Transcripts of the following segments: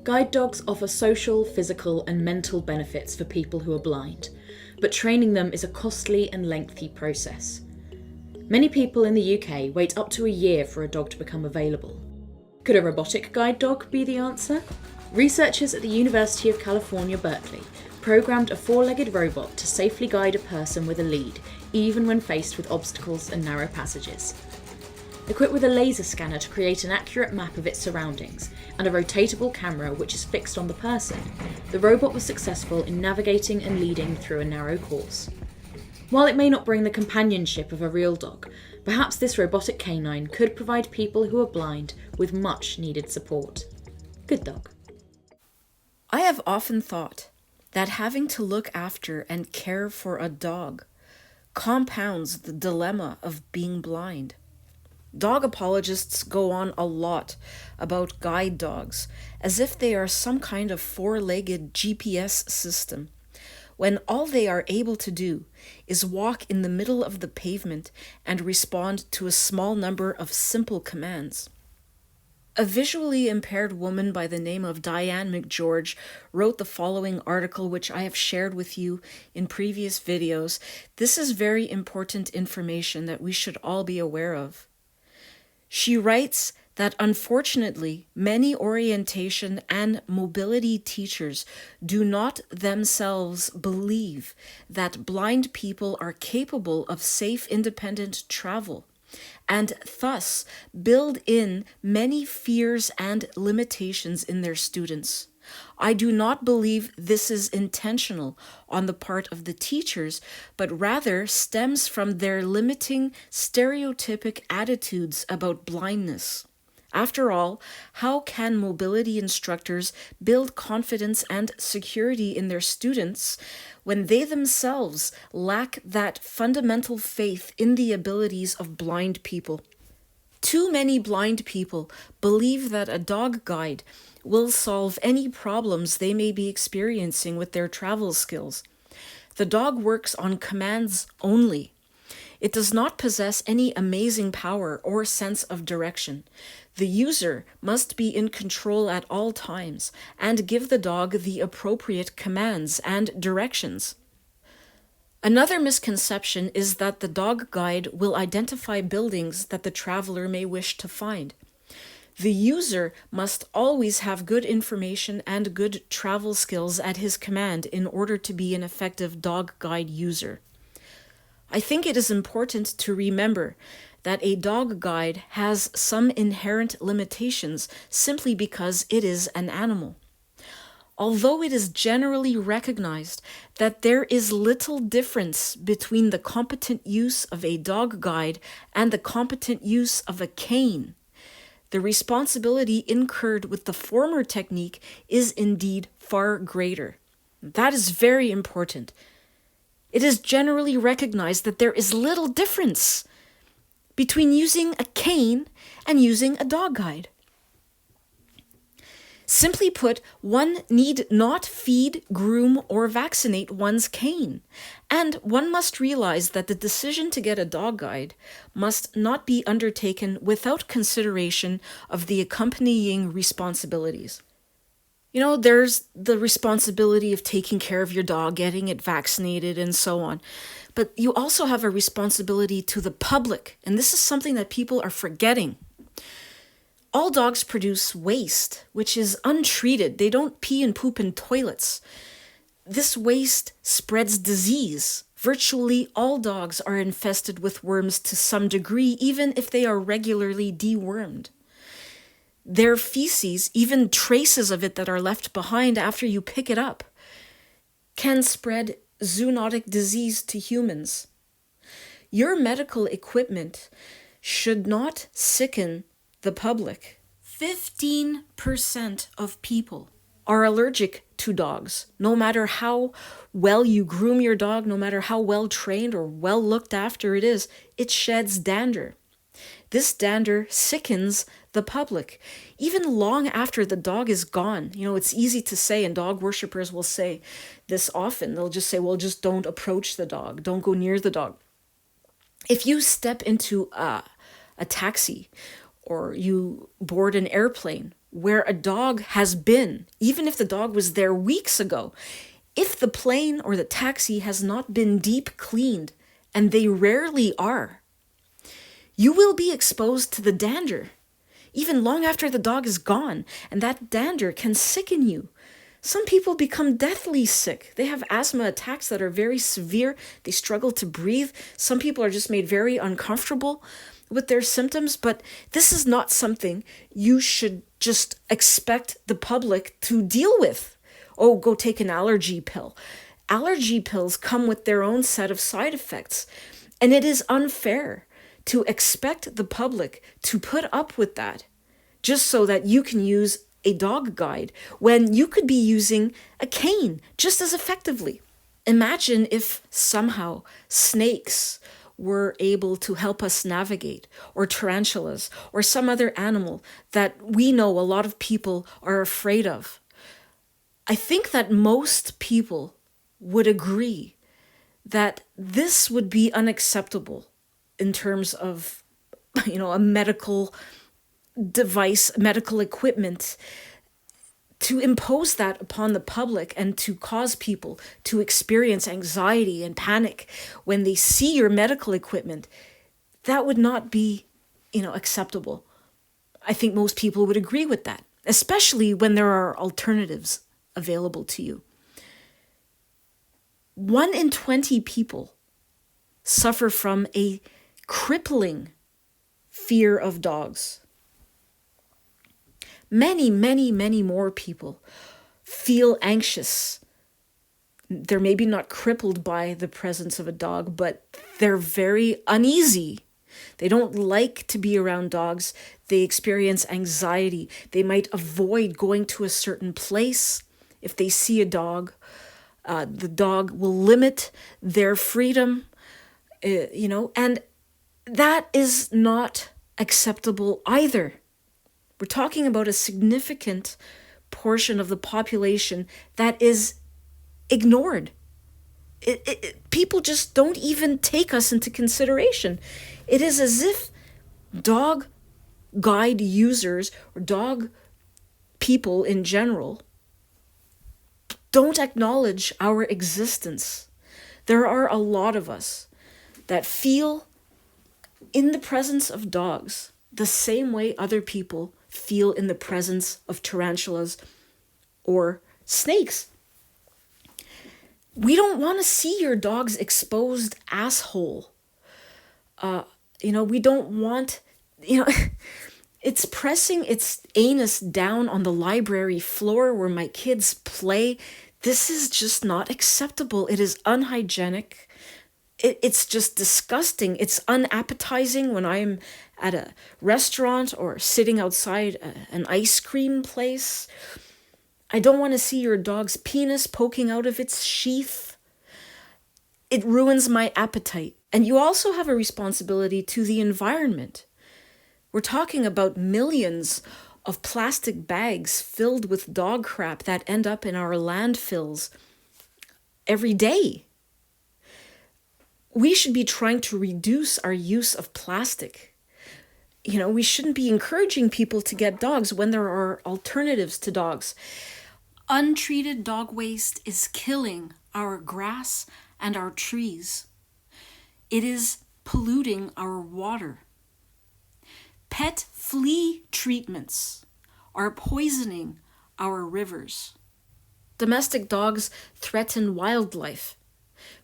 Guide dogs offer social, physical, and mental benefits for people who are blind, but training them is a costly and lengthy process. Many people in the UK wait up to a year for a dog to become available. Could a robotic guide dog be the answer? Researchers at the University of California, Berkeley, programmed a four-legged robot to safely guide a person with a lead, even when faced with obstacles and narrow passages. Equipped with a laser scanner to create an accurate map of its surroundings and a rotatable camera which is fixed on the person, the robot was successful in navigating and leading through a narrow course. While it may not bring the companionship of a real dog, perhaps this robotic canine could provide people who are blind with much needed support. Good dog. I have often thought that having to look after and care for a dog compounds the dilemma of being blind. Dog apologists go on a lot about guide dogs, as if they are some kind of four-legged GPS system, when all they are able to do is walk in the middle of the pavement and respond to a small number of simple commands. A visually impaired woman by the name of Diane McGeorge wrote the following article, which I have shared with you in previous videos. This is very important information that we should all be aware of. She writes that unfortunately, many orientation and mobility teachers do not themselves believe that blind people are capable of safe, independent travel, and thus build in many fears and limitations in their students. I do not believe this is intentional on the part of the teachers, but rather stems from their limiting stereotypic attitudes about blindness. After all, how can mobility instructors build confidence and security in their students when they themselves lack that fundamental faith in the abilities of blind people? Too many blind people believe that a dog guide will solve any problems they may be experiencing with their travel skills. The dog works on commands only. It does not possess any amazing power or sense of direction. The user must be in control at all times and give the dog the appropriate commands and directions. Another misconception is that the dog guide will identify buildings that the traveler may wish to find. The user must always have good information and good travel skills at his command in order to be an effective dog guide user. I think it is important to remember that a dog guide has some inherent limitations simply because it is an animal. Although it is generally recognized that there is little difference between the competent use of a dog guide and the competent use of a cane, the responsibility incurred with the former technique is indeed far greater. That is very important. It is generally recognized that there is little difference between using a cane and using a dog guide. Simply put, one need not feed, groom, or vaccinate one's cane, and one must realize that the decision to get a dog guide must not be undertaken without consideration of the accompanying responsibilities. There's the responsibility of taking care of your dog, getting it vaccinated, and so on. But you also have a responsibility to the public, and this is something that people are forgetting. All dogs produce waste, which is untreated. They don't pee and poop in toilets. This waste spreads disease. Virtually all dogs are infested with worms to some degree, even if they are regularly dewormed. Their feces, even traces of it that are left behind after you pick it up, can spread zoonotic disease to humans. Your medical equipment should not sicken the public. 15% of people are allergic to dogs. No matter how well you groom your dog, no matter how well trained or well looked after it is, it sheds dander. This dander sickens the public. Even long after the dog is gone, it's easy to say, and dog worshippers will say this often. They'll just say, well, just don't approach the dog. Don't go near the dog. If you step into a taxi or you board an airplane where a dog has been, even if the dog was there weeks ago, if the plane or the taxi has not been deep cleaned, and they rarely are, you will be exposed to the dander, even long after the dog is gone, and that dander can sicken you. Some people become deathly sick. They have asthma attacks that are very severe. They struggle to breathe. Some people are just made very uncomfortable with their symptoms, but this is not something you should just expect the public to deal with. Oh, go take an allergy pill. Allergy pills come with their own set of side effects, and it is unfair to expect the public to put up with that just so that you can use a dog guide when you could be using a cane just as effectively. Imagine if somehow snakes were able to help us navigate, or tarantulas, or some other animal that we know a lot of people are afraid of. I think that most people would agree that this would be unacceptable in terms of, a medical device, medical equipment. To impose that upon the public and to cause people to experience anxiety and panic when they see your medical equipment, that would not be, acceptable. I think most people would agree with that, especially when there are alternatives available to you. 1 in 20 people suffer from a crippling fear of dogs. Many, many, many more people feel anxious. They're maybe not crippled by the presence of a dog, but they're very uneasy. They don't like to be around dogs. They experience anxiety. They might avoid going to a certain place if they see a dog. The dog will limit their freedom, and that is not acceptable either. We're talking about a significant portion of the population that is ignored. People just don't even take us into consideration. It is as if dog guide users or dog people in general don't acknowledge our existence. There are a lot of us that feel in the presence of dogs the same way other people feel in the presence of tarantulas or snakes. We don't want to see your dog's exposed asshole. We don't want, it's pressing its anus down on the library floor where my kids play. This is just not acceptable. It is unhygienic. It's just disgusting. It's unappetizing when I'm at a restaurant or sitting outside an ice cream place. I don't want to see your dog's penis poking out of its sheath. It ruins my appetite. And you also have a responsibility to the environment. We're talking about millions of plastic bags filled with dog crap that end up in our landfills every day. We should be trying to reduce our use of plastic. We shouldn't be encouraging people to get dogs when there are alternatives to dogs. Untreated dog waste is killing our grass and our trees. It is polluting our water. Pet flea treatments are poisoning our rivers. Domestic dogs threaten wildlife.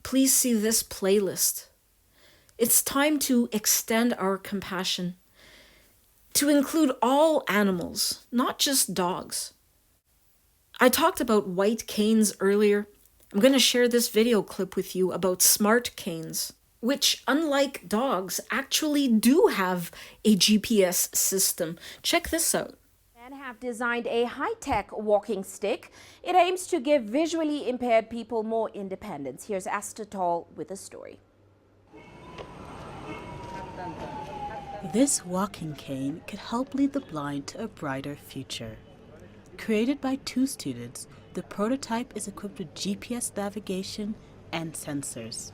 Please see this playlist. It's time to extend our compassion to include all animals, not just dogs. I talked about white canes earlier. I'm going to share this video clip with you about smart canes, which, unlike dogs, actually do have a GPS system. Check this out. Have designed a high-tech walking stick. It aims to give visually impaired people more independence. Here's Esther Tall with a story. This walking cane could help lead the blind to a brighter future. Created by 2 students, the prototype is equipped with GPS navigation and sensors.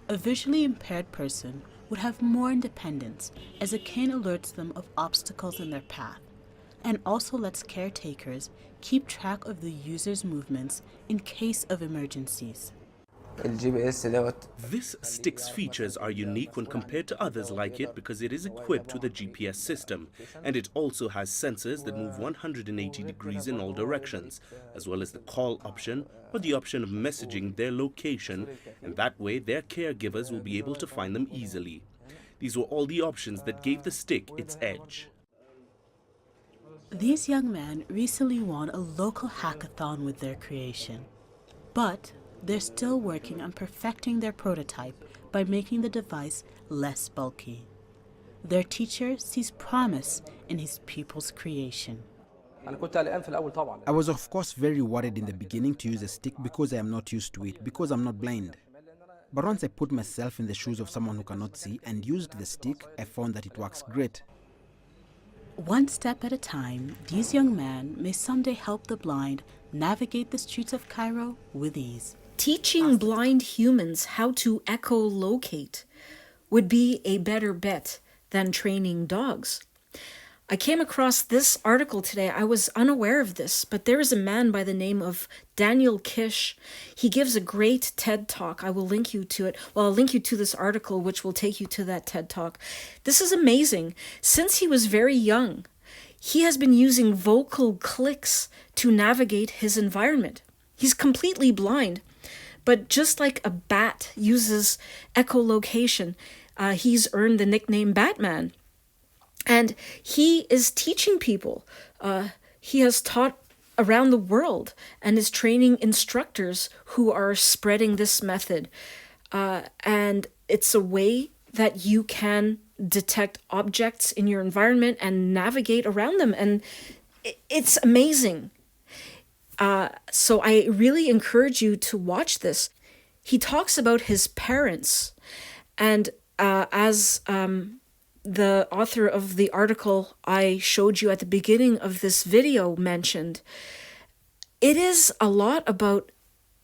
A visually impaired person would have more independence as a cane alerts them of obstacles in their path, and also lets caretakers keep track of the user's movements in case of emergencies. This stick's features are unique when compared to others like it because it is equipped with a GPS system, and it also has sensors that move 180 degrees in all directions, as well as the call option or the option of messaging their location, and that way their caregivers will be able to find them easily. These were all the options that gave the stick its edge. These young men recently won a local hackathon with their creation, but they're still working on perfecting their prototype by making the device less bulky. Their teacher sees promise in his pupil's creation. I was of course very worried in the beginning to use a stick because I am not used to it, because I'm not blind. But once I put myself in the shoes of someone who cannot see and used the stick, I found that it works great. One step at a time, these young men may someday help the blind navigate the streets of Cairo with ease. Teaching blind humans how to echolocate would be a better bet than training dogs. I came across this article today. I was unaware of this, but there is a man by the name of Daniel Kish. He gives a great TED Talk. I will link you to it. Well, I'll link you to this article, which will take you to that TED Talk. This is amazing. Since he was very young, he has been using vocal clicks to navigate his environment. He's completely blind, but just like a bat uses echolocation, he's earned the nickname Batman. And he is teaching people. He has taught around the world and is training instructors who are spreading this method. And it's a way that you can detect objects in your environment and navigate around them. And it's amazing. So I really encourage you to watch this. He talks about his parents, and as the author of the article I showed you at the beginning of this video mentioned, it is a lot about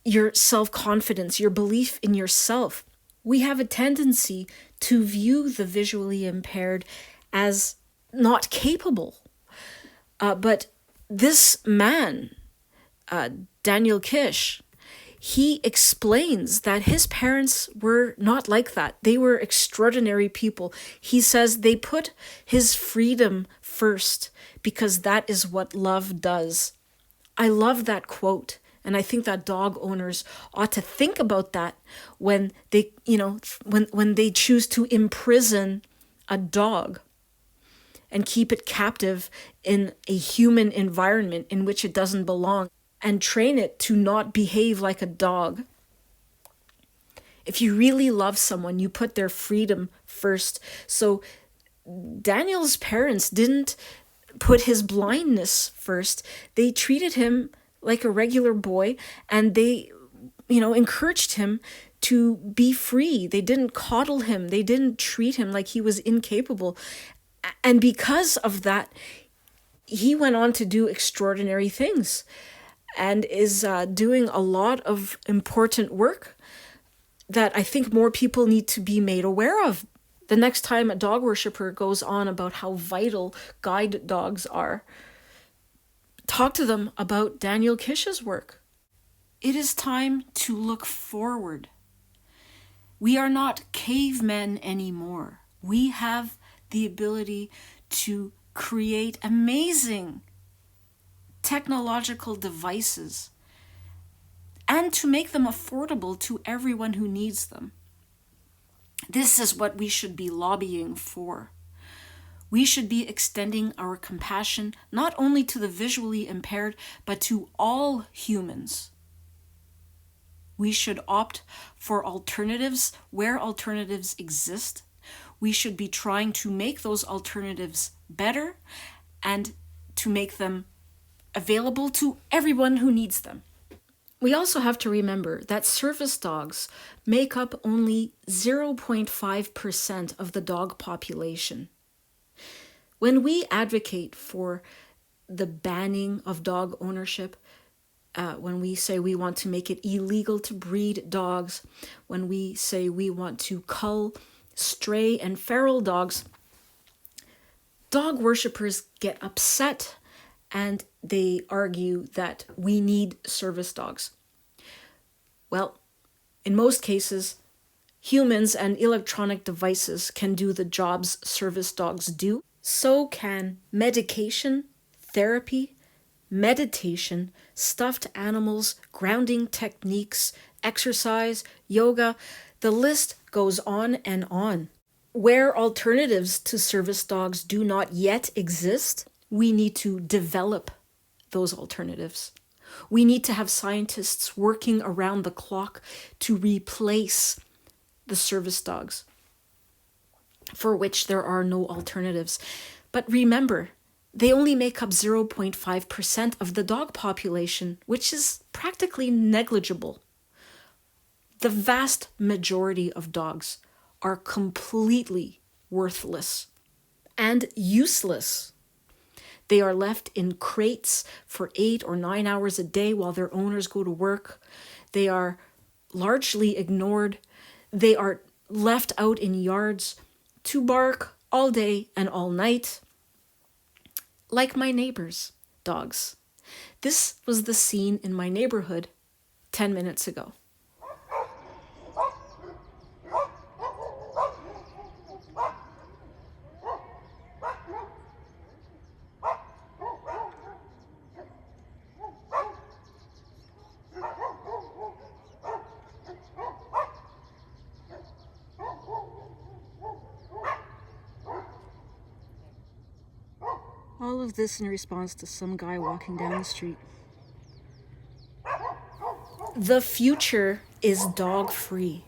your self-confidence, your belief in yourself. We have a tendency to view the visually impaired as not capable. But this man, Daniel Kish, he explains that his parents were not like that. They were extraordinary people. He says they put his freedom first because that is what love does. I love that quote. And I think that dog owners ought to think about that when they, when they choose to imprison a dog and keep it captive in a human environment in which it doesn't belong, and train it to not behave like a dog. If you really love someone, you put their freedom first. So Daniel's parents didn't put his blindness first. They treated him like a regular boy, and they, encouraged him to be free. They didn't coddle him. They didn't treat him like he was incapable. And because of that, he went on to do extraordinary things and is doing a lot of important work that I think more people need to be made aware of. The next time a dog worshiper goes on about how vital guide dogs are, talk to them about Daniel Kish's work. It is time to look forward. We are not cavemen anymore. We have the ability to create amazing technological devices and to make them affordable to everyone who needs them. This is what we should be lobbying for. We should be extending our compassion not only to the visually impaired, but to all humans. We should opt for alternatives where alternatives exist. We should be trying to make those alternatives better and to make them available to everyone who needs them. We also have to remember that service dogs make up only 0.5% of the dog population. When we advocate for the banning of dog ownership, when we say we want to make it illegal to breed dogs, when we say we want to cull stray and feral dogs, dog worshippers get upset and they argue that we need service dogs. Well, in most cases, humans and electronic devices can do the jobs service dogs do. So can medication, therapy, meditation, stuffed animals, grounding techniques, exercise, yoga. The list goes on and on. Where alternatives to service dogs do not yet exist, we need to develop those alternatives. We need to have scientists working around the clock to replace the service dogs, for which there are no alternatives. But remember, they only make up 0.5% of the dog population, which is practically negligible. The vast majority of dogs are completely worthless and useless. They are left in crates for 8 or 9 hours a day while their owners go to work. They are largely ignored. They are left out in yards to bark all day and all night, like my neighbor's dogs. This was the scene in my neighborhood 10 minutes ago. All of this in response to some guy walking down the street. The future is dog-free.